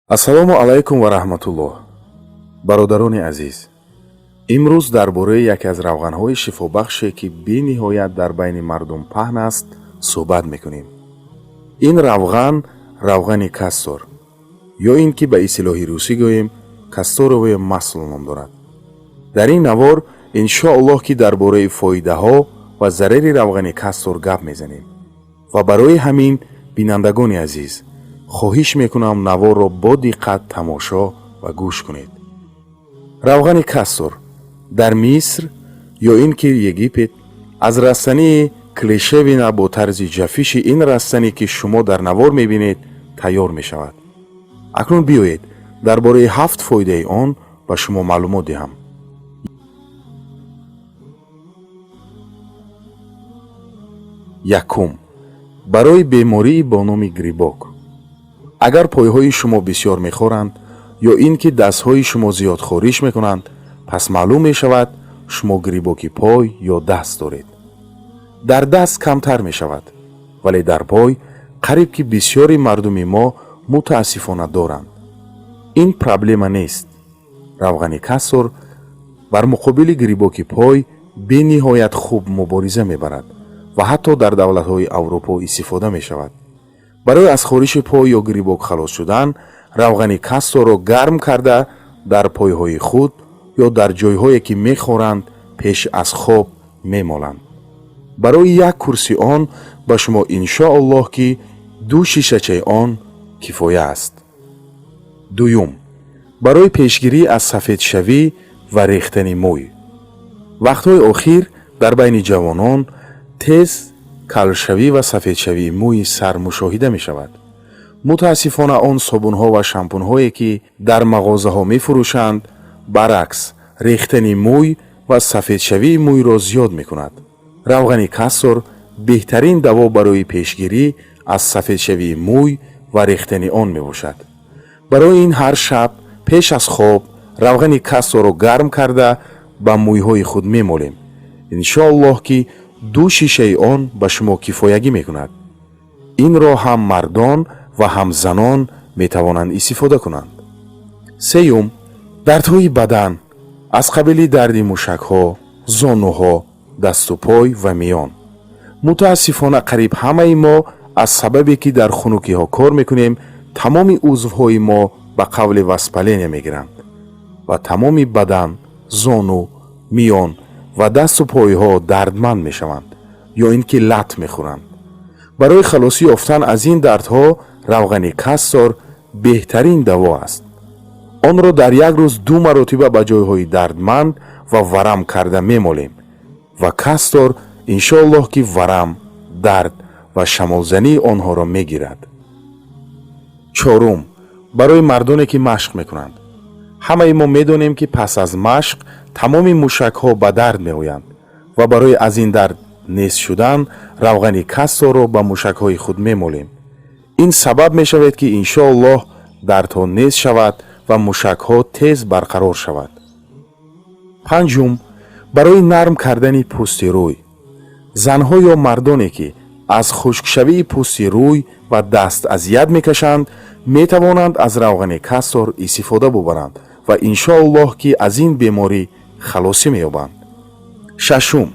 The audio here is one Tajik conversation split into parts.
ассалому алайкум ва раҳматуллоҳ. бародарони азиз, имрӯз дар бораи яке аз равғанҳои шифобахше ки бениҳоят дар байни мардум паҳн аст суҳбат мекунем. ин равған равғани кастор ё ин ки ба исилоҳи русӣ гӯем касторовое масло ном дорад. дар ин навор иншоаллоҳ ки дар бораи фоидаҳо ва зарари равғани кастор гап мезанем ва барои ҳамин бинандагони азиз хоҳиш мекунам наворро бо диққат тамошо ва гӯш кунед. равғани кастор дар Миср ё ин ки Египет аз растании клешевина бо тарзи ҷафиши ин растанӣ ки шумо дар навор мебинед тайёр мешавад. акнун биёед дар бораи 7 фоидаи он ба шумо маълумот диҳам. якум, барои бемории бо номи грибок. агар пойҳои шумо бисёр мехоранд ё ин ки дастҳои шумо зиёд хориш мекунанд, пас маълум мешавад шумо грибоки пой ё даст доред. дар даст камтар мешавад, вале дар пой қариб ки бисёри мардуми мо мутаассифона доранд. ин проблема нест. равғани кастор бар муқобили грибоки пой бениҳоят хуб мубориза мебарад ва ҳатто дар давлатҳои аврупо истифода мешавад. барои аз хориши пой ё грибок халос шудан, равғани касторро гарм карда дар пойҳои худ ё дар ҷойҳое ки мехоранд пеш аз хоб мемоланд. барои як курси он ба шумо иншоаллоҳ ки 2 шишачаи он кифоя аст. дуюм, барои пешгирӣ аз сафедшавӣ ва рехтани мӯй. вақтҳои охир дар байни ҷавонон тез калшавӣ ва сафедшавии мӯи сар мушоҳида мешавад. мутаассифона он собунҳо ва шампунҳое ки дар мағозаҳо мефурӯшанд баръакс рехтани мӯй ва сафедшавии мӯйро зиёд мекунад. равғани кастор беҳтарин даво барои пешгирӣ аз сафедшавии мӯй ва рехтани он мебошад. барои ин ҳар шаб пеш аз хоб равғани касторро гарм карда ба мӯйҳои худ мемолем. иншоаллоҳ ки 2 шишаи он ба шумо кифоягӣ мекунад. инро ҳам мардон ва ҳам занон метавонанд истифода кунанд. сеюм, дардҳои бадан аз қабили дарди мушакҳо, зонуҳо, дасту пой ва миён. мутаассифона қариб ҳамаи мо аз сабабе ки дар хунукиҳо кор мекунем тамоми узвҳои мо ба қавли воспаления мегиранд ва тамоми бадан, зону, миён ва дасту пойҳо дардманд мешаванд ё ин ки лат мехӯранд. барои халосӣ ёфтан аз ин дардҳо равғани кастор беҳтарин даво аст. онро дар як рӯз 2 маротиба ба ҷойҳои дардманд ва варам карда мемолем ва кастор иншоаллоҳ ки варам, дард ва шамолзании онҳоро мегирад. чорум, барои мардоне ки машқ мекунанд. ҳамаи мо медонем ки пас аз машқ тамоми мушакҳо ба дард меоянд ва барои аз ин дард нест шудан равғани касторро ба мушакҳои худ мемолем. ин сабаб мешавад ки иншоаллоҳ дардҳо нест шавад ва мушакҳо тез барқарор шавад. панҷум, барои нарм кардани пӯсти рӯй. занҳо ё мардоне ки аз хушкшавии пӯсти рӯй ва даст азият мекашанд метавонанд аз равғани кастор истифода бубаранд ва иншоаллоҳ ки аз ин беморӣ халосӣ меёбанд. шашум,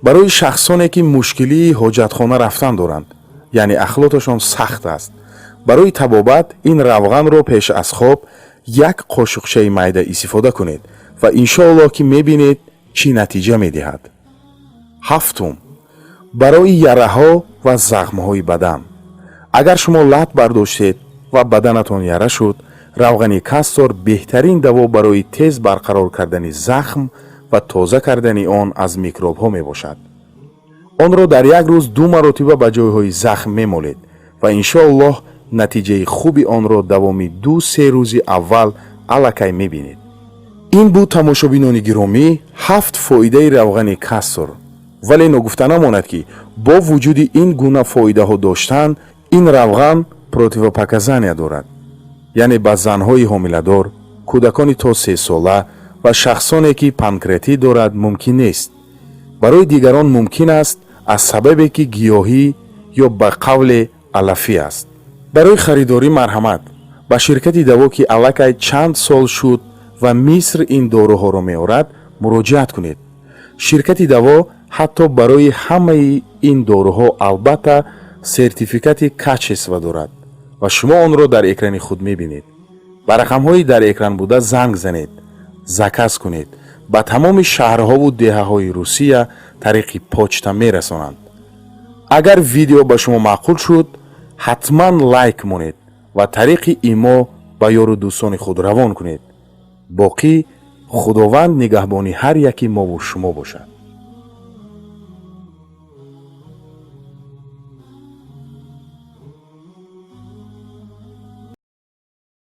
барои шахсоне ки мушкилии ҳоҷатхона рафтан доранд, яъне ахлоташон сахт аст, барои табобат ин равғанро пеш аз хоб 1 қошуқчаи майда истифода кунед ва иншоаллоҳ ки мебинед чӣ натиҷа медиҳад. ҳафтум, барои яраҳо ва захмҳои бадан. агар шумо лат бардоштед ва баданатон яра шуд, равғани кастор беҳтарин даво барои тез барқарор кардани захм ва тоза кардани он аз микробҳо мебошад. онро дар як рӯз 2 маротиба ба ҷойҳои захм мемолед ва иншоаллоҳ натиҷаи хуби онро давоми 2-3 рӯзи аввал аллакай мебинед. ин буд тамошобинони гиромӣ 7 фоидаи равғани кастор. вале ногуфта намонад ки бо вуҷуди ин гуна фоидаҳо доштан ин равған противопоказания дорад, яъне ба занҳои ҳомиладор, кӯдакони то 3 сола ва шахсоне ки панкреатит дорад мумкин нест. барои дигарон мумкин аст аз сабабе ки гиёҳӣ ё ба қавле алафӣ аст. барои харидорӣ марҳамат ба ширкати даво ки аллакай чанд сол шуд ва Миср ин доруҳоро меорад муроҷиат кунед. ширкати даво ҳатто барои ҳамаи ин доруҳо албатта сертификати качества дорад ва шумо онро дар экрани худ мебинед. ба рақамҳои дар экран буда занг занед, заказ кунед. ба тамоми шаҳрҳову деҳаҳои Русия тариқи почта мерасонанд. агар видео ба шумо маъқул шуд, ҳатман лайк монед ва тариқи имо ба ёру дӯстони худ равон кунед. боқӣ худованд нигаҳбони ҳар яки мову шумо бошад.